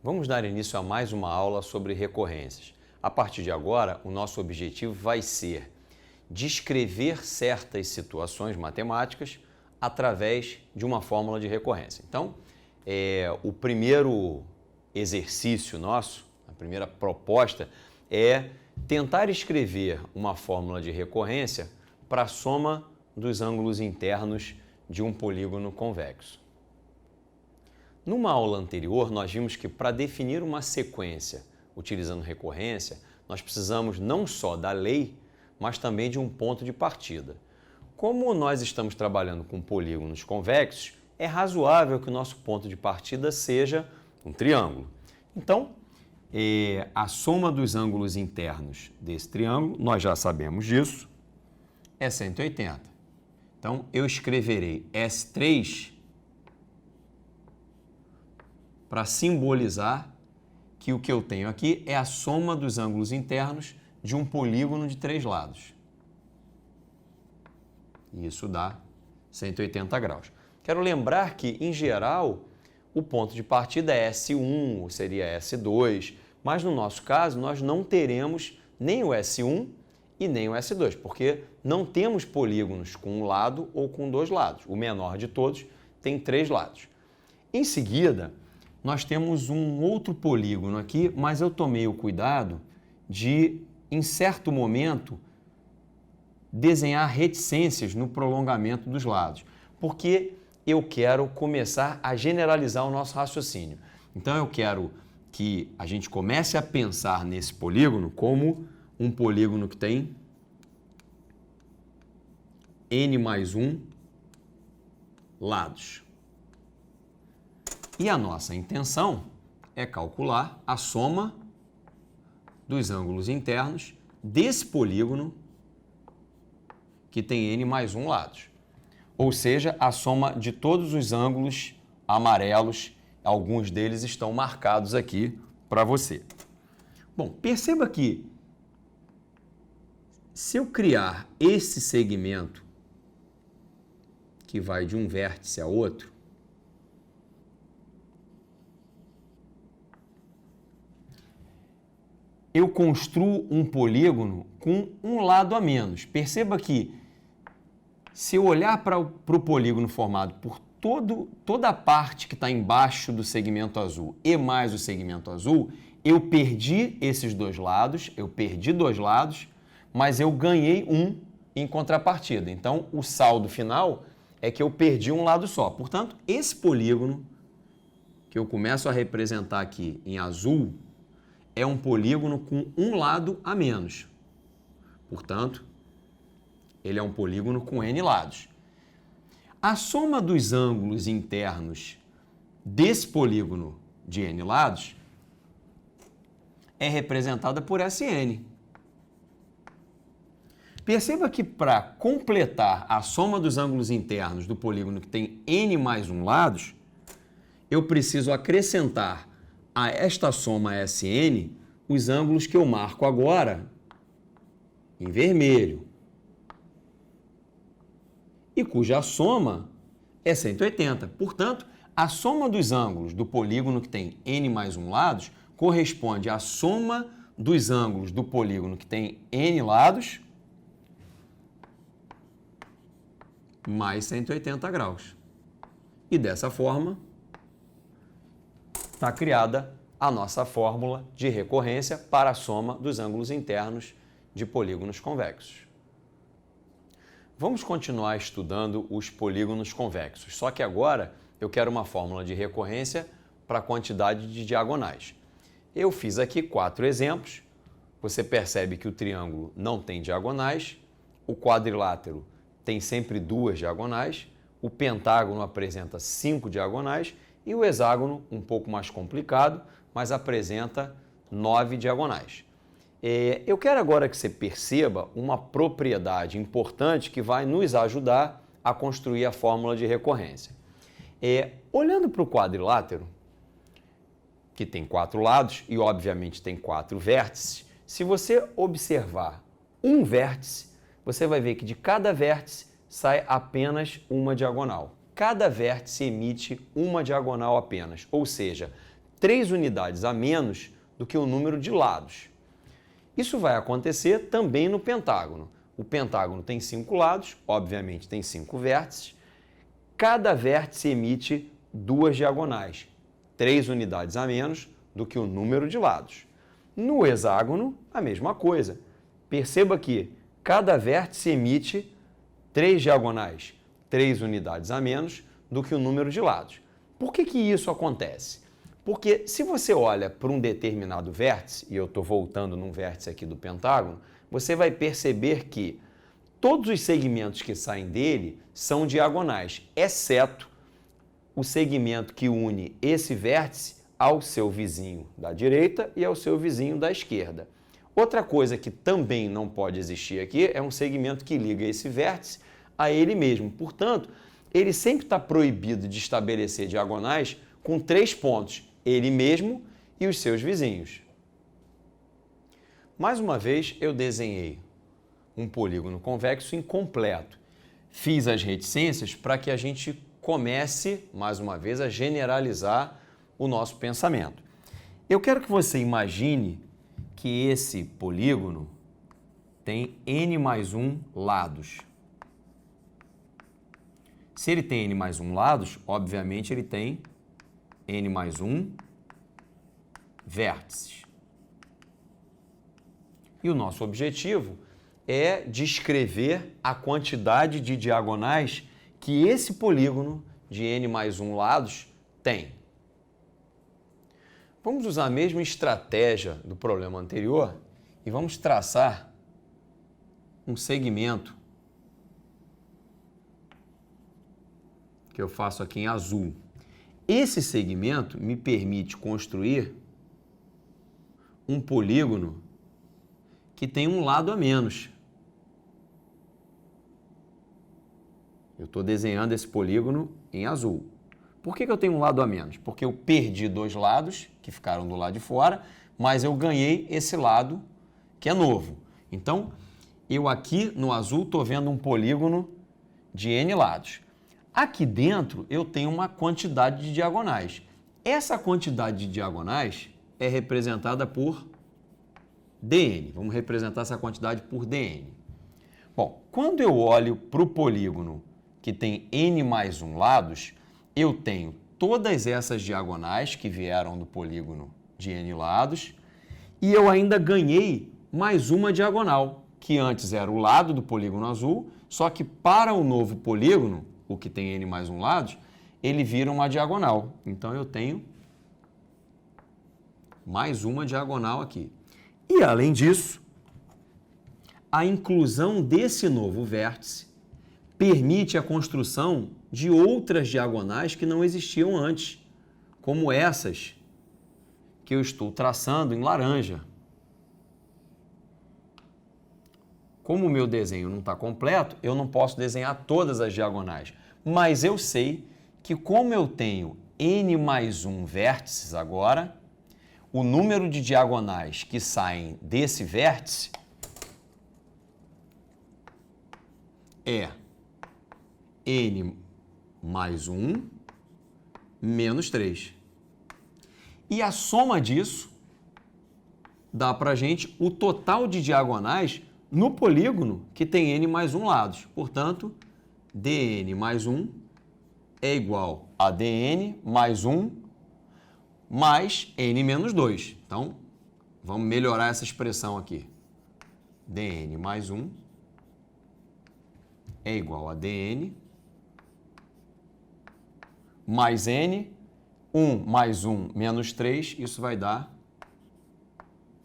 Vamos dar início a mais uma aula sobre recorrências. A partir de agora, o nosso objetivo vai ser descrever certas situações matemáticas através de uma fórmula de recorrência. Então, o primeiro exercício nosso, a primeira proposta é tentar escrever uma fórmula de recorrência para a soma dos ângulos internos de um polígono convexo. Numa aula anterior, nós vimos que para definir uma sequência utilizando recorrência, nós precisamos não só da lei, mas também de um ponto de partida. Como nós estamos trabalhando com polígonos convexos, é razoável que o nosso ponto de partida seja um triângulo. Então, a soma dos ângulos internos desse triângulo, nós já sabemos disso, é 180. Então, eu escreverei S3 para simbolizar que o que eu tenho aqui é a soma dos ângulos internos de um polígono de 3 lados. E isso dá 180 graus. Quero lembrar que, em geral, o ponto de partida é S1, ou seria S2, mas no nosso caso nós não teremos nem o S1 e nem o S2, porque não temos polígonos com um lado ou com 2 lados. O menor de todos tem 3 lados. Em seguida, nós temos um outro polígono aqui, mas eu tomei o cuidado de, em certo momento, desenhar reticências no prolongamento dos lados, porque eu quero começar a generalizar o nosso raciocínio. Então, eu quero que a gente comece a pensar nesse polígono como um polígono que tem n mais 1 lados. E a nossa intenção é calcular a soma dos ângulos internos desse polígono que tem n mais 1 lados. Ou seja, a soma de todos os ângulos amarelos, alguns deles estão marcados aqui para você. Bom, perceba que se eu criar esse segmento que vai de um vértice a outro, eu construo um polígono com um lado a menos. Perceba que, se eu olhar para o polígono formado por toda a parte que está embaixo do segmento azul e mais o segmento azul, eu perdi esses 2 lados, mas eu ganhei um em contrapartida. Então, o saldo final é que eu perdi um lado só. Portanto, esse polígono que eu começo a representar aqui em azul é um polígono com um lado a menos. Portanto, ele é um polígono com n lados. A soma dos ângulos internos desse polígono de n lados é representada por Sn. Perceba que para completar a soma dos ângulos internos do polígono que tem n mais 1 lados, eu preciso acrescentar a esta soma Sn os ângulos que eu marco agora em vermelho e cuja soma é 180. Portanto, a soma dos ângulos do polígono que tem n mais 1 lados corresponde à soma dos ângulos do polígono que tem n lados mais 180 graus. E dessa forma, está criada a nossa fórmula de recorrência para a soma dos ângulos internos de polígonos convexos. Vamos continuar estudando os polígonos convexos, só que agora eu quero uma fórmula de recorrência para a quantidade de diagonais. Eu fiz aqui 4 exemplos. Você percebe que o triângulo não tem diagonais, o quadrilátero tem sempre 2 diagonais, o pentágono apresenta 5 diagonais e o hexágono, um pouco mais complicado, mas apresenta 9 diagonais. Eu quero agora que você perceba uma propriedade importante que vai nos ajudar a construir a fórmula de recorrência. Olhando para o quadrilátero, que tem 4 lados e obviamente tem 4 vértices, se você observar um vértice, você vai ver que de cada vértice sai apenas uma diagonal. Cada vértice emite uma diagonal apenas, ou seja, 3 unidades a menos do que o número de lados. Isso vai acontecer também no pentágono. O pentágono tem 5 lados, obviamente tem 5 vértices. Cada vértice emite 2 diagonais, 3 unidades a menos do que o número de lados. No hexágono, a mesma coisa. Perceba que cada vértice emite 3 diagonais, 3 unidades a menos do que o número de lados. Por que isso acontece? Porque se você olha para um determinado vértice, e eu estou voltando num vértice aqui do pentágono, você vai perceber que todos os segmentos que saem dele são diagonais, exceto o segmento que une esse vértice ao seu vizinho da direita e ao seu vizinho da esquerda. Outra coisa que também não pode existir aqui é um segmento que liga esse vértice a ele mesmo. Portanto, ele sempre está proibido de estabelecer diagonais com 3 pontos, ele mesmo e os seus vizinhos. Mais uma vez, eu desenhei um polígono convexo incompleto. Fiz as reticências para que a gente comece, mais uma vez, a generalizar o nosso pensamento. Eu quero que você imagine que esse polígono tem n mais 1 lados. Se ele tem n mais 1 lados, obviamente ele tem n mais 1 vértices. E o nosso objetivo é descrever a quantidade de diagonais que esse polígono de n mais 1 lados tem. Vamos usar a mesma estratégia do problema anterior e vamos traçar um segmento que eu faço aqui em azul. Esse segmento me permite construir um polígono que tem um lado a menos. Eu estou desenhando esse polígono em azul. Por que eu tenho um lado a menos? Porque eu perdi 2 lados, que ficaram do lado de fora, mas eu ganhei esse lado que é novo. Então, eu aqui no azul estou vendo um polígono de n lados. Aqui dentro eu tenho uma quantidade de diagonais. Essa quantidade de diagonais é representada por dn. Vamos representar essa quantidade por dn. Bom, quando eu olho para o polígono que tem n mais 1 lados, eu tenho todas essas diagonais que vieram do polígono de n lados e eu ainda ganhei mais uma diagonal, que antes era o lado do polígono azul, só que para o novo polígono, o que tem n mais 1 lados, ele vira uma diagonal. Então eu tenho mais uma diagonal aqui. E além disso, a inclusão desse novo vértice permite a construção de outras diagonais que não existiam antes, como essas que eu estou traçando em laranja. Como o meu desenho não está completo, eu não posso desenhar todas as diagonais, mas eu sei que como eu tenho n mais 1 vértices agora, o número de diagonais que saem desse vértice é n mais 1 menos 3. E a soma disso dá para a gente o total de diagonais no polígono que tem n mais 1 lados. Portanto, dn mais 1 é igual a dn mais 1 mais n menos 2. Então, vamos melhorar essa expressão aqui. dn mais 1 é igual a dn mais n, 1 mais 1 menos 3, isso vai dar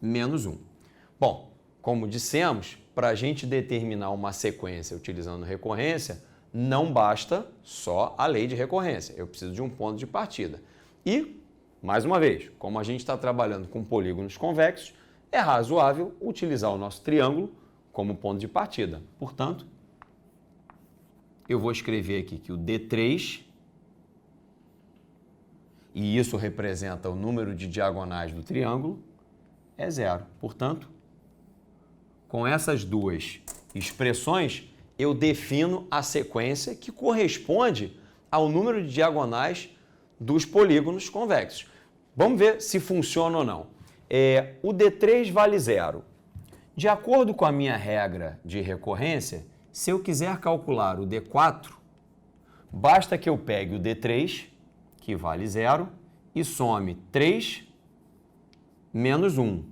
menos 1. Bom, como dissemos, para a gente determinar uma sequência utilizando recorrência, não basta só a lei de recorrência, eu preciso de um ponto de partida. E, mais uma vez, como a gente está trabalhando com polígonos convexos, é razoável utilizar o nosso triângulo como ponto de partida. Portanto, eu vou escrever aqui que o D3, e isso representa o número de diagonais do triângulo, é 0. Portanto, com essas duas expressões, eu defino a sequência que corresponde ao número de diagonais dos polígonos convexos. Vamos ver se funciona ou não. O D3 vale 0. De acordo com a minha regra de recorrência, se eu quiser calcular o D4, basta que eu pegue o D3, que vale 0, e some 3 menos 1.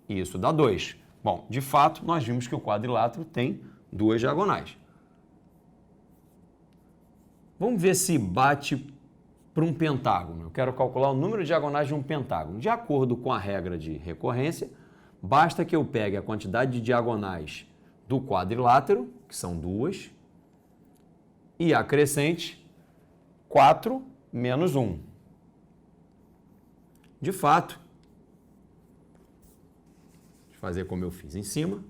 Isso dá 2. Bom, de fato, nós vimos que o quadrilátero tem 2 diagonais. Vamos ver se bate para um pentágono. Eu quero calcular o número de diagonais de um pentágono. De acordo com a regra de recorrência, basta que eu pegue a quantidade de diagonais do quadrilátero, que são 2, e acrescente 4 menos 1. De fato, deixa eu fazer como eu fiz em cima,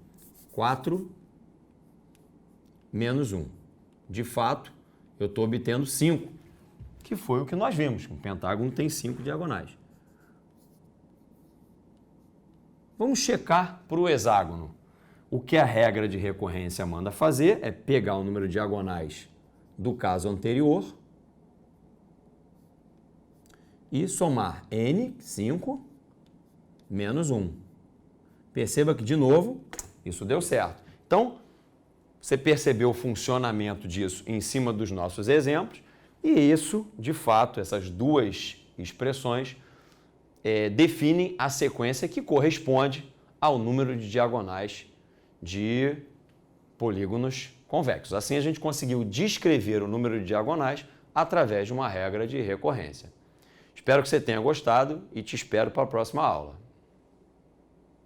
4 menos 1. De fato, eu estou obtendo 5, que foi o que nós vimos. Um pentágono tem 5 diagonais. Vamos checar para o hexágono. O que a regra de recorrência manda fazer é pegar o número de diagonais do caso anterior e somar n, 5, menos 1. Perceba que, de novo, isso deu certo. Então, você percebeu o funcionamento disso em cima dos nossos exemplos e isso, de fato, essas duas expressões definem a sequência que corresponde ao número de diagonais de polígonos convexos. Assim, a gente conseguiu descrever o número de diagonais através de uma regra de recorrência. Espero que você tenha gostado e te espero para a próxima aula.